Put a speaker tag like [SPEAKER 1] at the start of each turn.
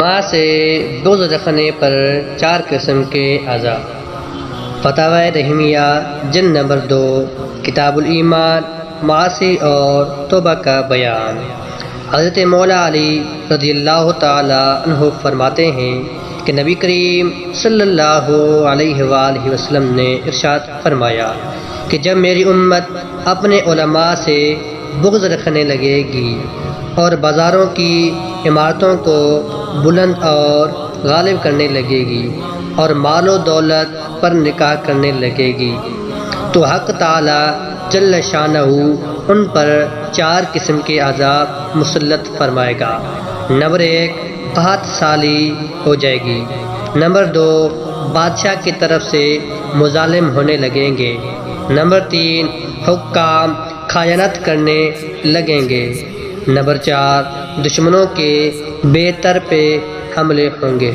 [SPEAKER 1] علماء سے بغض رکھنے پر 4 قسم کے عذاب۔ فتاوی رحمیہ جلد نمبر 2 کتاب الایمان، معاصی اور توبہ کا بیان۔ حضرت مولا علی رضی اللہ تعالی عنہ فرماتے ہیں کہ نبی کریم صلی اللہ علیہ وآلہ وسلم نے ارشاد فرمایا کہ جب میری امت اپنے علماء سے بغض رکھنے لگے گی اور بازاروں کی عمارتوں کو بلند اور غالب کرنے لگے گی اور مال و دولت پر نکاح کرنے لگے گی تو حق تعالی جل شانہ ان پر 4 قسم کے عذاب مسلط فرمائے گا۔ نمبر 1 قحط سالی ہو جائے گی۔ نمبر 2 بادشاہ کی طرف سے مظالم ہونے لگیں گے۔ نمبر 3 حکام خیانت کرنے لگیں گے۔ نمبر 4 دشمنوں کے بے تر پہ حملے ہوں گے۔